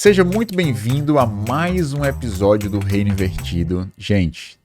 Seja muito bem-vindo a mais um episódio do Reino Invertido. Gente,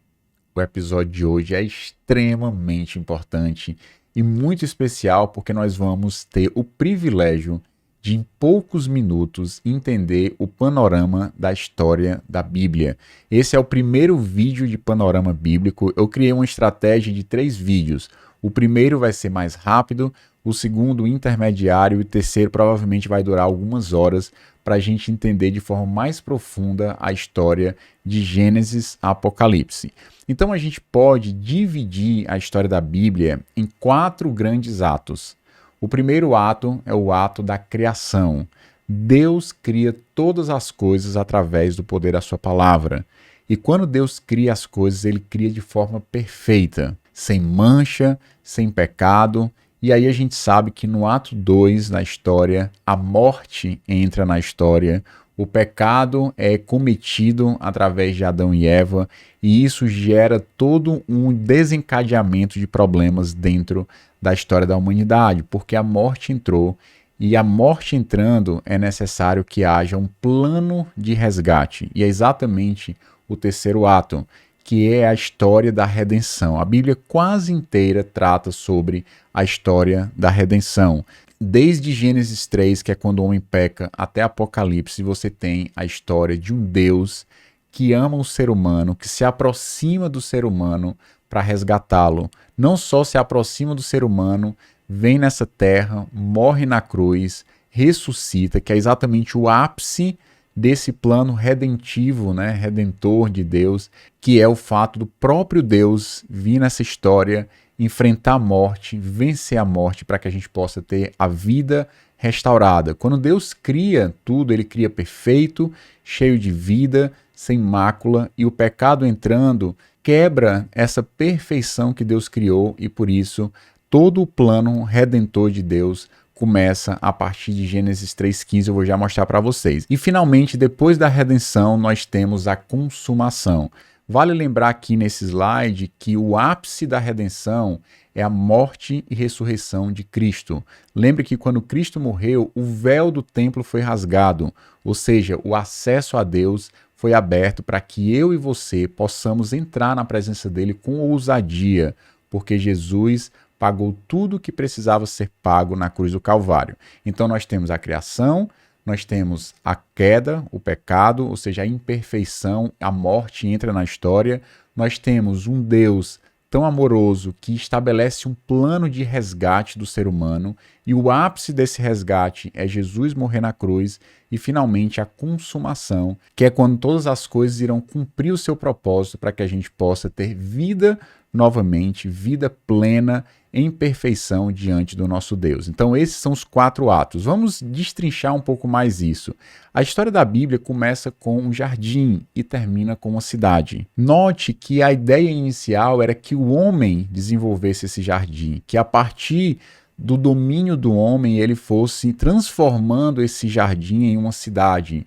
o episódio de hoje é extremamente importante e muito especial porque nós vamos ter o privilégio de, em poucos minutos, entender o panorama da história da Bíblia. Esse é o primeiro vídeo de panorama bíblico. Eu criei uma estratégia de 3 vídeos. O primeiro vai ser mais rápido, o segundo intermediário e o terceiro provavelmente vai durar algumas horas para a gente entender de forma mais profunda a história de Gênesis a Apocalipse. Então a gente pode dividir a história da Bíblia em 4 grandes atos. O primeiro ato é o ato da criação. Deus cria todas as coisas através do poder da sua palavra. E quando Deus cria as coisas, ele cria de forma perfeita, sem mancha, sem pecado. E aí a gente sabe que no ato 2 da história, a morte entra na história, o pecado é cometido através de Adão e Eva, e isso gera todo um desencadeamento de problemas dentro da história da humanidade, porque a morte entrou, e a morte entrando é necessário que haja um plano de resgate, e é exatamente o terceiro ato, que é a história da redenção. A Bíblia quase inteira trata sobre a história da redenção. Desde Gênesis 3, que é quando o homem peca, até Apocalipse, você tem a história de um Deus que ama o ser humano, que se aproxima do ser humano para resgatá-lo. Não só se aproxima do ser humano, vem nessa terra, morre na cruz, ressuscita, que é exatamente o ápice desse plano redentivo, redentor de Deus, que é o fato do próprio Deus vir nessa história, enfrentar a morte, vencer a morte para que a gente possa ter a vida restaurada. Quando Deus cria tudo, ele cria perfeito, cheio de vida, sem mácula, e o pecado entrando quebra essa perfeição que Deus criou e por isso todo o plano redentor de Deus começa a partir de Gênesis 3,15, eu vou já mostrar para vocês. E finalmente, depois da redenção, nós temos a consumação. Vale lembrar aqui nesse slide que o ápice da redenção é a morte e ressurreição de Cristo. Lembre que quando Cristo morreu, o véu do templo foi rasgado, ou seja, o acesso a Deus foi aberto para que eu e você possamos entrar na presença dele com ousadia, porque Jesus pagou tudo o que precisava ser pago na cruz do Calvário. Então nós temos a criação, nós temos a queda, o pecado, ou seja, a imperfeição, a morte entra na história. Nós temos um Deus tão amoroso que estabelece um plano de resgate do ser humano e o ápice desse resgate é Jesus morrer na cruz e finalmente a consumação, que é quando todas as coisas irão cumprir o seu propósito para que a gente possa ter vida novamente, vida plena em perfeição diante do nosso Deus. Então esses são os 4 atos. Vamos destrinchar um pouco mais isso. A história da Bíblia começa com um jardim e termina com uma cidade. Note que a ideia inicial era que o homem desenvolvesse esse jardim, que a partir do domínio do homem ele fosse transformando esse jardim em uma cidade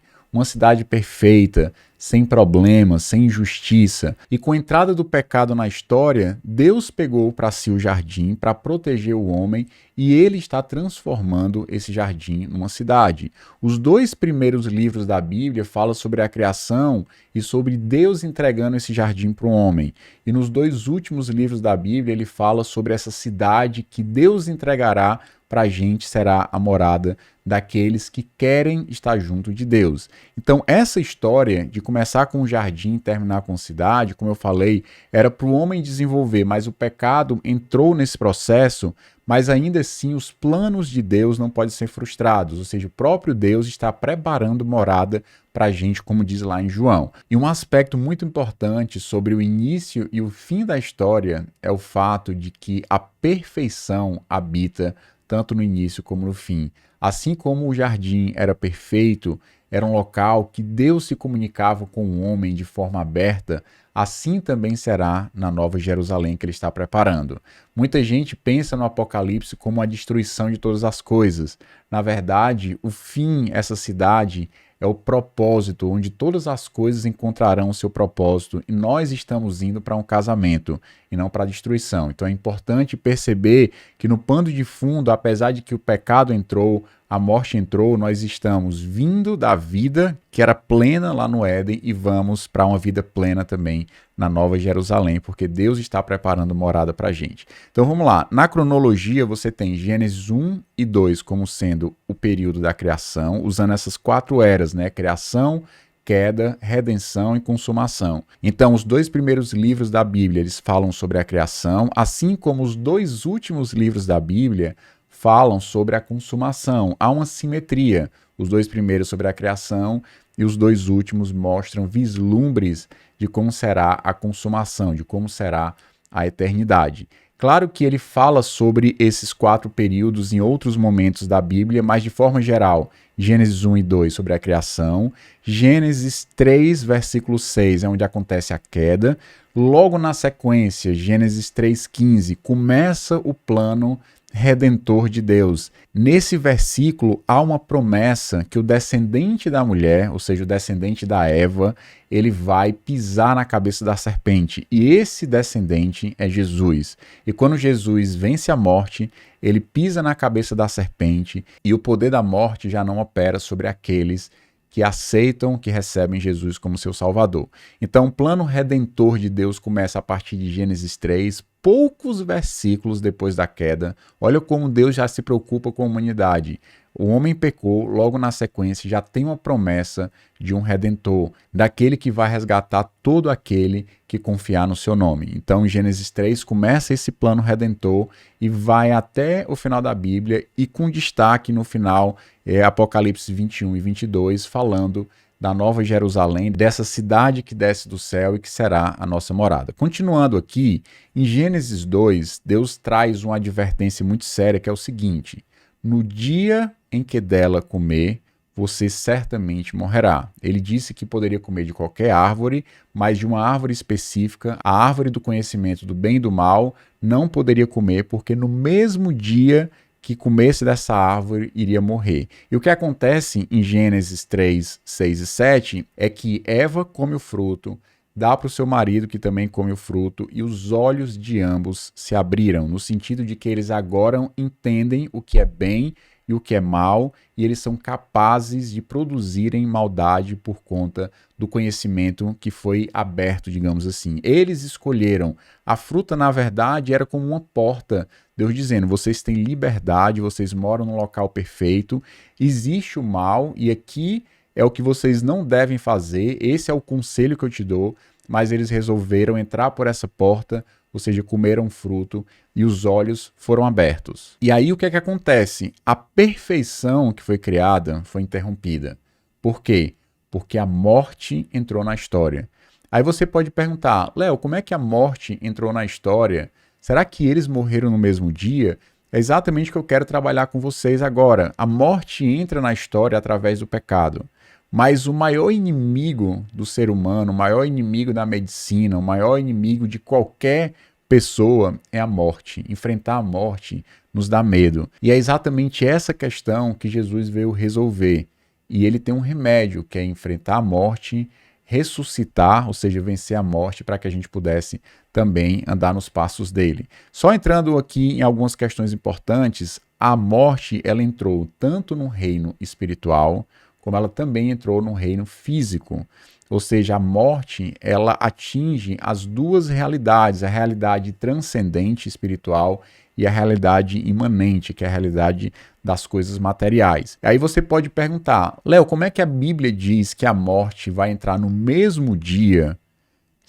perfeita, sem problemas, sem injustiça. E com a entrada do pecado na história, Deus pegou para si o jardim para proteger o homem e ele está transformando esse jardim numa cidade. Os 2 primeiros livros da Bíblia falam sobre a criação e sobre Deus entregando esse jardim para o homem. E nos 2 últimos livros da Bíblia ele fala sobre essa cidade que Deus entregará para a gente, será a morada daqueles que querem estar junto de Deus. Então essa história de começar com um jardim e terminar com cidade, como eu falei, era para o homem desenvolver, mas o pecado entrou nesse processo, mas ainda assim os planos de Deus não podem ser frustrados, ou seja, o próprio Deus está preparando morada para a gente, como diz lá em João. E um aspecto muito importante sobre o início e o fim da história é o fato de que a perfeição habita tanto no início como no fim. Assim como o jardim era perfeito, era um local que Deus se comunicava com o homem de forma aberta, assim também será na Nova Jerusalém que ele está preparando. Muita gente pensa no Apocalipse como a destruição de todas as coisas. Na verdade, o fim, essa cidade, é o propósito, onde todas as coisas encontrarão o seu propósito e nós estamos indo para um casamento e não para a destruição. Então é importante perceber que no pano de fundo, apesar de que o pecado entrou, a morte entrou, nós estamos vindo da vida que era plena lá no Éden e vamos para uma vida plena também na Nova Jerusalém, porque Deus está preparando morada para a gente. Então vamos lá, na cronologia você tem Gênesis 1 e 2 como sendo o período da criação, usando essas 4 eras, né? Criação, queda, redenção e consumação. Então, os 2 primeiros livros da Bíblia, eles falam sobre a criação, assim como os 2 últimos livros da Bíblia falam sobre a consumação. Há uma simetria. Os 2 primeiros sobre a criação e os 2 últimos mostram vislumbres de como será a consumação, de como será a eternidade. Claro que ele fala sobre esses 4 períodos em outros momentos da Bíblia, mas de forma geral, Gênesis 1 e 2 sobre a criação, Gênesis 3, versículo 6 é onde acontece a queda, logo na sequência, Gênesis 3,15, começa o plano redentor de Deus. Nesse versículo há uma promessa que o descendente da mulher, ou seja, o descendente da Eva, ele vai pisar na cabeça da serpente. E esse descendente é Jesus. E quando Jesus vence a morte, ele pisa na cabeça da serpente e o poder da morte já não opera sobre aqueles que aceitam, que recebem Jesus como seu Salvador. Então, o plano redentor de Deus começa a partir de Gênesis 3, poucos versículos depois da queda. Olha como Deus já se preocupa com a humanidade. O homem pecou, logo na sequência já tem uma promessa de um redentor, daquele que vai resgatar todo aquele que confiar no seu nome. Então, em Gênesis 3 começa esse plano redentor e vai até o final da Bíblia e com destaque no final Apocalipse 21 e 22, falando da Nova Jerusalém, dessa cidade que desce do céu e que será a nossa morada. Continuando aqui, em Gênesis 2, Deus traz uma advertência muito séria, que é o seguinte: no dia em que dela comer, você certamente morrerá. Ele disse que poderia comer de qualquer árvore, mas de uma árvore específica, a árvore do conhecimento do bem e do mal, não poderia comer, porque no mesmo dia que comesse dessa árvore iria morrer. E o que acontece em Gênesis 3, 6 e 7 é que Eva come o fruto, dá para o seu marido que também come o fruto, e os olhos de ambos se abriram, no sentido de que eles agora entendem o que é bem e o que é mal, e eles são capazes de produzirem maldade por conta do conhecimento que foi aberto, digamos assim. Eles escolheram. A fruta, na verdade, era como uma porta. Deus dizendo, vocês têm liberdade, vocês moram num local perfeito, existe o mal, e aqui é o que vocês não devem fazer, esse é o conselho que eu te dou, mas eles resolveram entrar por essa porta, ou seja, comeram fruto e os olhos foram abertos. E aí o que é que acontece? A perfeição que foi criada foi interrompida. Por quê? Porque a morte entrou na história. Aí você pode perguntar, Léo, como é que a morte entrou na história? Será que eles morreram no mesmo dia? É exatamente o que eu quero trabalhar com vocês agora. A morte entra na história através do pecado. Mas o maior inimigo do ser humano, o maior inimigo da medicina, o maior inimigo de qualquer pessoa é a morte. Enfrentar a morte nos dá medo. E é exatamente essa questão que Jesus veio resolver. E ele tem um remédio, que é enfrentar a morte, ressuscitar, ou seja, vencer a morte, para que a gente pudesse também andar nos passos dele. Só entrando aqui em algumas questões importantes, a morte ela entrou tanto no reino espiritual, como ela também entrou no reino físico. Ou seja, a morte ela atinge as duas realidades, a realidade transcendente espiritual e a realidade imanente, que é a realidade das coisas materiais. Aí você pode perguntar, Léo, como é que a Bíblia diz que a morte vai entrar no mesmo dia,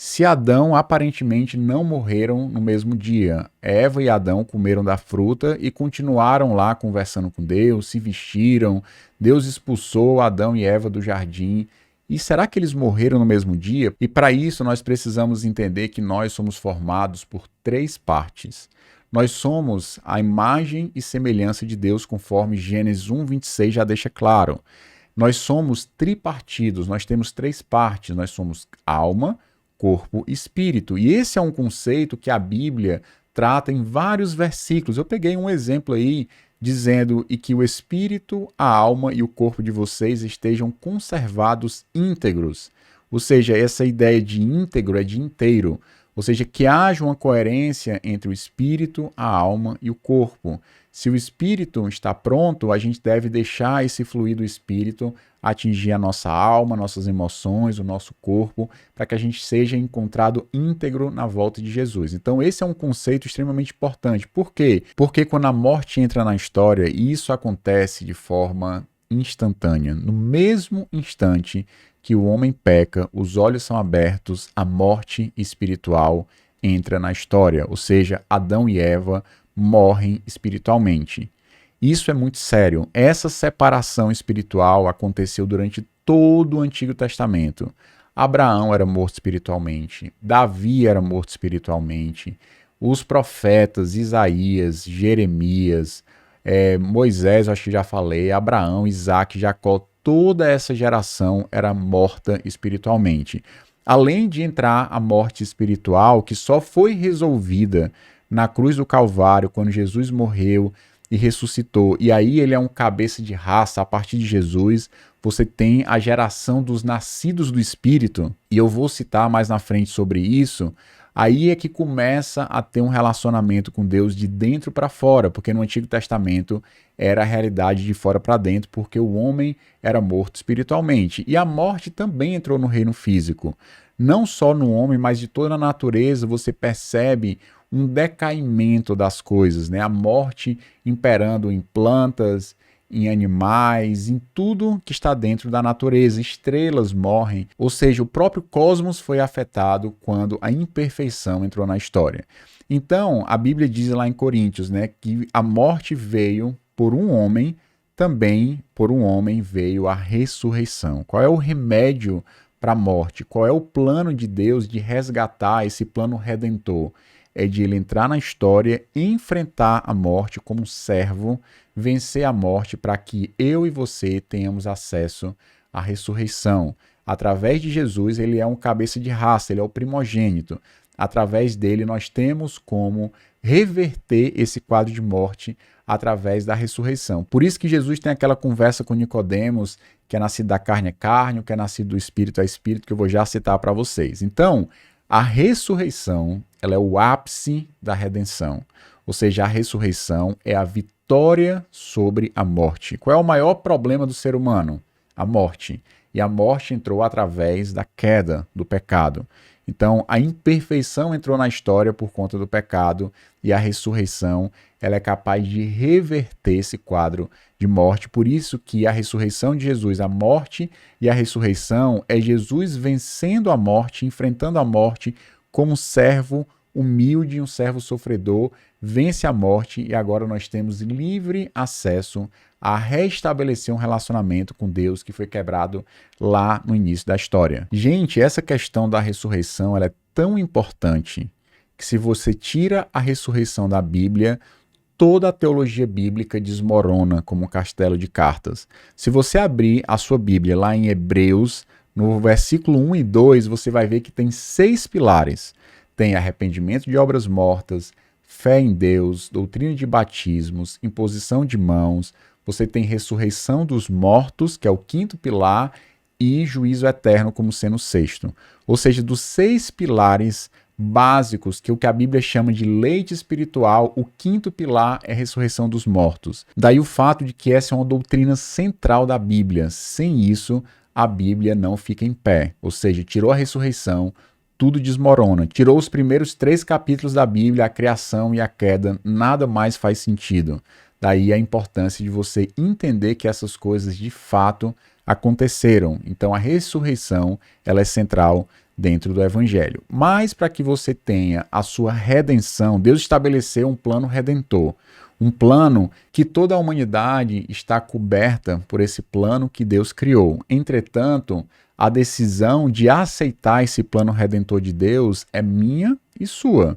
se Adão aparentemente não morreram no mesmo dia? Eva e Adão comeram da fruta e continuaram lá conversando com Deus, se vestiram, Deus expulsou Adão e Eva do jardim. E será que eles morreram no mesmo dia? E para isso nós precisamos entender que nós somos formados por 3 partes. Nós somos a imagem e semelhança de Deus, conforme Gênesis 1, 26 já deixa claro. Nós somos tripartidos, nós temos 3 partes, nós somos alma, corpo e espírito. E esse é um conceito que a Bíblia trata em vários versículos. Eu peguei um exemplo aí, dizendo e que o espírito, a alma e o corpo de vocês estejam conservados íntegros. Ou seja, essa ideia de íntegro é de inteiro. Ou seja, que haja uma coerência entre o espírito, a alma e o corpo. Se o espírito está pronto, a gente deve deixar esse fluir do espírito atingir a nossa alma, nossas emoções, o nosso corpo, para que a gente seja encontrado íntegro na volta de Jesus. Então esse é um conceito extremamente importante. Por quê? Porque quando a morte entra na história, e isso acontece de forma instantânea, no mesmo instante que o homem peca, os olhos são abertos, a morte espiritual entra na história, ou seja, Adão e Eva morrem espiritualmente. Isso é muito sério. Essa separação espiritual aconteceu durante todo o Antigo Testamento. Abraão era morto espiritualmente, Davi era morto espiritualmente, os profetas Isaías, Jeremias, Moisés, eu acho que já falei, Abraão, Isaac, Jacó, toda essa geração era morta espiritualmente. Além de entrar a morte espiritual, que só foi resolvida na cruz do Calvário, quando Jesus morreu e ressuscitou, e aí ele é um cabeça de raça. A partir de Jesus, você tem a geração dos nascidos do Espírito, e eu vou citar mais na frente sobre isso. Aí é que começa a ter um relacionamento com Deus de dentro para fora, porque no Antigo Testamento era a realidade de fora para dentro, porque o homem era morto espiritualmente. E a morte também entrou no reino físico. Não só no homem, mas de toda a natureza você percebe um decaimento das coisas, né? A morte imperando em plantas, em animais, em tudo que está dentro da natureza. Estrelas morrem, ou seja, o próprio cosmos foi afetado quando a imperfeição entrou na história. Então, a Bíblia diz lá em Coríntios, né, que a morte veio por um homem, também por um homem veio a ressurreição. Qual é o remédio para a morte? Qual é o plano de Deus de resgatar esse plano redentor? É de ele entrar na história, enfrentar a morte como servo, vencer a morte para que eu e você tenhamos acesso à ressurreição. Através de Jesus, ele é um cabeça de raça, ele é o primogênito. Através dele, nós temos como reverter esse quadro de morte através da ressurreição. Por isso que Jesus tem aquela conversa com Nicodemos, que é nascido da carne é carne, o que é nascido do espírito é espírito, que eu vou já citar para vocês. Então, a ressurreição, ela é o ápice da redenção. Ou seja, a ressurreição é a vitória sobre a morte. Qual é o maior problema do ser humano? A morte. E a morte entrou através da queda, do pecado. Então, a imperfeição entrou na história por conta do pecado, e a ressurreição, ela é capaz de reverter esse quadro de morte. Por isso que a ressurreição de Jesus, a morte e a ressurreição, é Jesus vencendo a morte, enfrentando a morte como um servo humilde, um servo sofredor, vence a morte, e agora nós temos livre acesso a restabelecer um relacionamento com Deus que foi quebrado lá no início da história. Gente, essa questão da ressurreição, ela é tão importante que se você tira a ressurreição da Bíblia, toda a teologia bíblica desmorona como um castelo de cartas. Se você abrir a sua Bíblia lá em Hebreus, no versículo 1 e 2, você vai ver que tem 6 pilares. Tem arrependimento de obras mortas, fé em Deus, doutrina de batismos, imposição de mãos, você tem ressurreição dos mortos, que é o 5º pilar, e juízo eterno como sendo o 6º. Ou seja, dos 6 pilares básicos, que é o que a Bíblia chama de leite espiritual, o 5º pilar é a ressurreição dos mortos. Daí o fato de que essa é uma doutrina central da Bíblia. Sem isso, a Bíblia não fica em pé. Ou seja, tirou a ressurreição, tudo desmorona. Tirou os primeiros 3 capítulos da Bíblia, a criação e a queda, nada mais faz sentido. Daí a importância de você entender que essas coisas de fato aconteceram. Então a ressurreição, ela é central dentro do Evangelho. Mas para que você tenha a sua redenção, Deus estabeleceu um plano redentor. Um plano que toda a humanidade está coberta por esse plano que Deus criou. Entretanto, a decisão de aceitar esse plano redentor de Deus é minha e sua.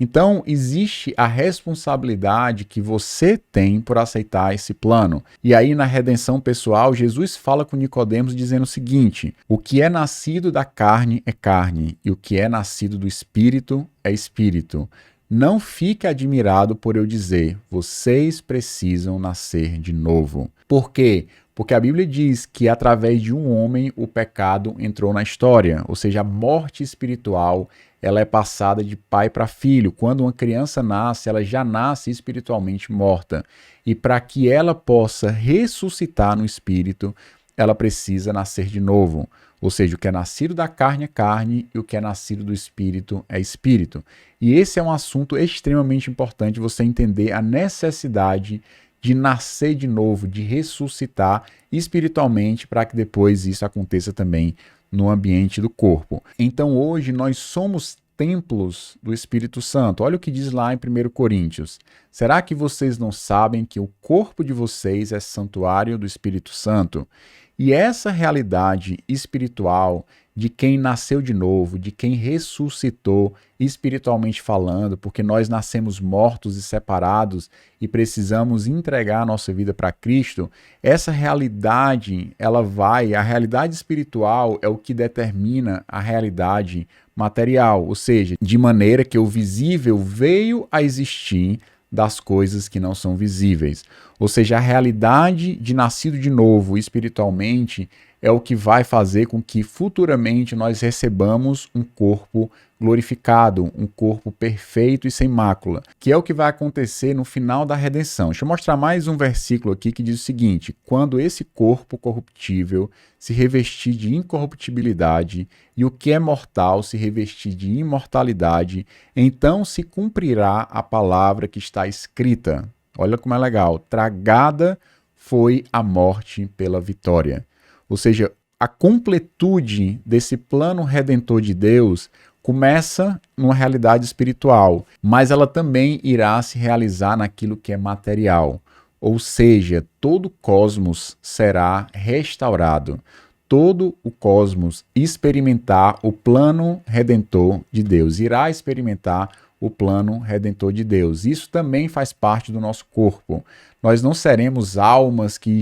Então, existe a responsabilidade que você tem por aceitar esse plano. E aí, na redenção pessoal, Jesus fala com Nicodemos dizendo o seguinte: o que é nascido da carne é carne, e o que é nascido do espírito é espírito. Não fique admirado por eu dizer, vocês precisam nascer de novo. Por quê? Porque a Bíblia diz que através de um homem o pecado entrou na história, ou seja, a morte espiritual ela é passada de pai para filho. Quando uma criança nasce, ela já nasce espiritualmente morta. E para que ela possa ressuscitar no espírito, ela precisa nascer de novo. Ou seja, o que é nascido da carne é carne e o que é nascido do espírito é espírito. E esse é um assunto extremamente importante, você entender a necessidade de nascer de novo, de ressuscitar espiritualmente para que depois isso aconteça também no ambiente do corpo. Então hoje nós somos templos do Espírito Santo. Olha o que diz lá em 1 Coríntios. Será que vocês não sabem que o corpo de vocês é santuário do Espírito Santo? E essa realidade espiritual de quem nasceu de novo, de quem ressuscitou espiritualmente falando, porque nós nascemos mortos e separados e precisamos entregar a nossa vida para Cristo, essa realidade, a realidade espiritual é o que determina a realidade material, ou seja, de maneira que o visível veio a existir das coisas que não são visíveis. Ou seja, a realidade de nascido de novo espiritualmente é o que vai fazer com que futuramente nós recebamos um corpo glorificado, um corpo perfeito e sem mácula, que é o que vai acontecer no final da redenção. Deixa eu mostrar mais um versículo aqui que diz o seguinte: quando esse corpo corruptível se revestir de incorruptibilidade e o que é mortal se revestir de imortalidade, então se cumprirá a palavra que está escrita. Olha como é legal. Tragada foi a morte pela vitória. Ou seja, a completude desse plano redentor de Deus começa numa realidade espiritual, mas ela também irá se realizar naquilo que é material. Ou seja, todo o cosmos será restaurado. Todo o cosmos experimentar o plano redentor de Deus, irá experimentar o plano redentor de Deus. Isso também faz parte do nosso corpo. Nós não seremos almas que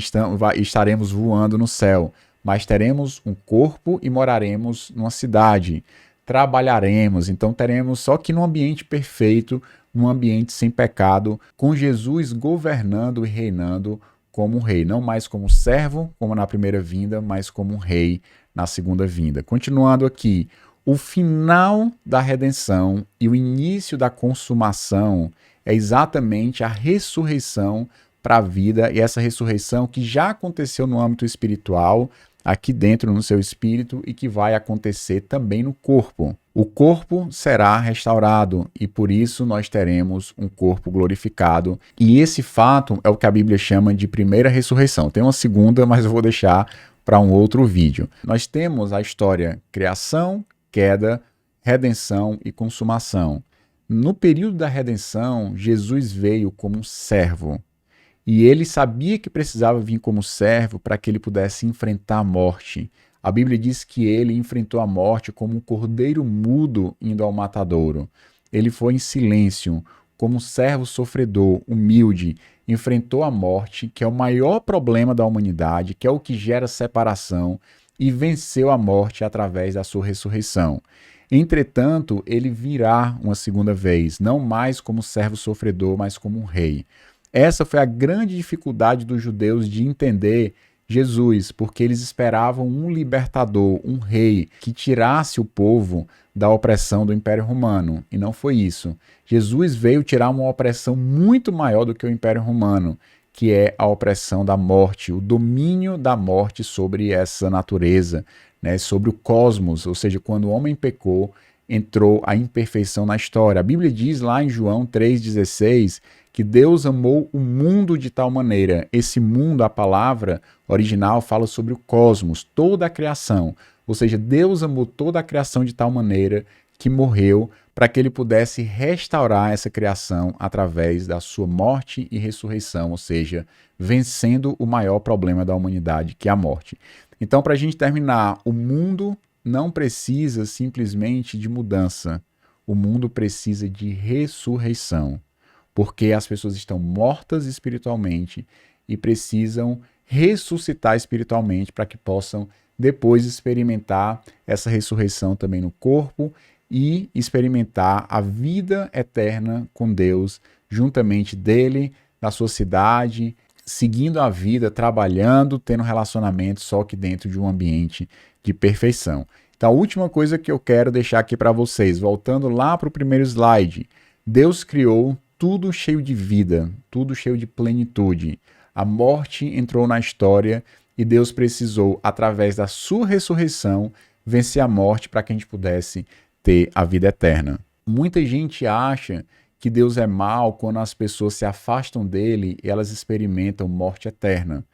estaremos voando no céu, mas teremos um corpo e moraremos numa cidade. Trabalharemos, então teremos só que num ambiente perfeito, num ambiente sem pecado, com Jesus governando e reinando como um rei, não mais como servo, como na primeira vinda, mas como um rei na segunda vinda. Continuando aqui, o final da redenção e o início da consumação é exatamente a ressurreição para a vida, e essa ressurreição que já aconteceu no âmbito espiritual, aqui dentro no seu espírito, e que vai acontecer também no corpo. O corpo será restaurado e por isso nós teremos um corpo glorificado. E esse fato é o que a Bíblia chama de primeira ressurreição. Tem uma segunda, mas eu vou deixar para um outro vídeo. Nós temos a história criação, queda, redenção e consumação. No período da redenção, Jesus veio como um servo. E ele sabia que precisava vir como servo para que ele pudesse enfrentar a morte. A Bíblia diz que ele enfrentou a morte como um cordeiro mudo indo ao matadouro. Ele foi em silêncio, como um servo sofredor, humilde, enfrentou a morte, que é o maior problema da humanidade, que é o que gera separação, e venceu a morte através da sua ressurreição. Entretanto, ele virá uma segunda vez, não mais como servo sofredor, mas como um rei. Essa foi a grande dificuldade dos judeus de entender Jesus, porque eles esperavam um libertador, um rei, que tirasse o povo da opressão do Império Romano, e não foi isso. Jesus veio tirar uma opressão muito maior do que o Império Romano, que é a opressão da morte, o domínio da morte sobre essa natureza, né, sobre o cosmos, ou seja, quando o homem pecou, entrou a imperfeição na história. A Bíblia diz lá em João 3,16 que Deus amou o mundo de tal maneira. Esse mundo, a palavra original fala sobre o cosmos, toda a criação. Ou seja, Deus amou toda a criação de tal maneira que morreu para que ele pudesse restaurar essa criação através da sua morte e ressurreição, ou seja, vencendo o maior problema da humanidade, que é a morte. Então, para a gente terminar, o mundo não precisa simplesmente de mudança. O mundo precisa de ressurreição, porque as pessoas estão mortas espiritualmente e precisam ressuscitar espiritualmente para que possam depois experimentar essa ressurreição também no corpo e experimentar a vida eterna com Deus, juntamente dele, na sua cidade, seguindo a vida, trabalhando, tendo relacionamento, só que dentro de um ambiente de perfeição. Então, a última coisa que eu quero deixar aqui para vocês, voltando lá para o primeiro slide, Deus criou tudo cheio de vida, tudo cheio de plenitude. A morte entrou na história e Deus precisou, através da sua ressurreição, vencer a morte para que a gente pudesse ter a vida eterna. Muita gente acha que Deus é mau quando as pessoas se afastam dele e elas experimentam morte eterna.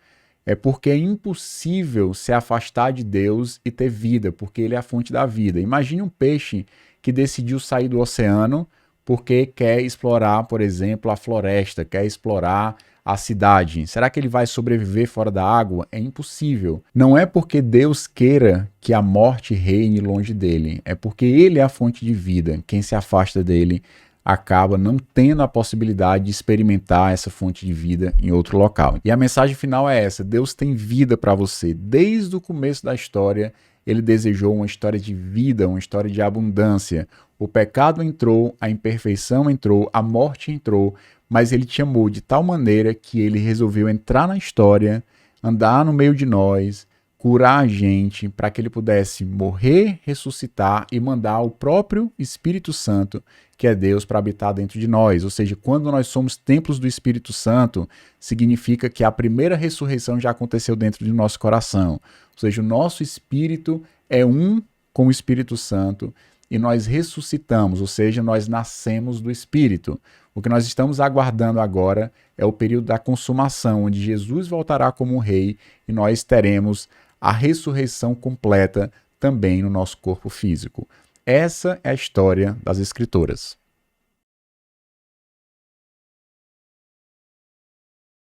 É porque é impossível se afastar de Deus e ter vida, porque ele é a fonte da vida. Imagine um peixe que decidiu sair do oceano porque quer explorar, por exemplo, a floresta, quer explorar a cidade. Será que ele vai sobreviver fora da água? É impossível. Não é porque Deus queira que a morte reine longe dele, é porque ele é a fonte de vida. Quem se afasta dele acaba não tendo a possibilidade de experimentar essa fonte de vida em outro local. E a mensagem final é essa: Deus tem vida para você. Desde o começo da história, ele desejou uma história de vida, uma história de abundância. O pecado entrou, a imperfeição entrou, a morte entrou, mas ele te amou de tal maneira que ele resolveu entrar na história, andar no meio de nós, curar a gente, para que ele pudesse morrer, ressuscitar e mandar o próprio Espírito Santo, que é Deus, para habitar dentro de nós. Ou seja, quando nós somos templos do Espírito Santo, significa que a primeira ressurreição já aconteceu dentro do nosso coração. Ou seja, o nosso espírito é um com o Espírito Santo e nós ressuscitamos, ou seja, nós nascemos do Espírito. O que nós estamos aguardando agora é o período da consumação, onde Jesus voltará como rei e nós teremos a ressurreição completa também no nosso corpo físico. Essa é a história das Escrituras.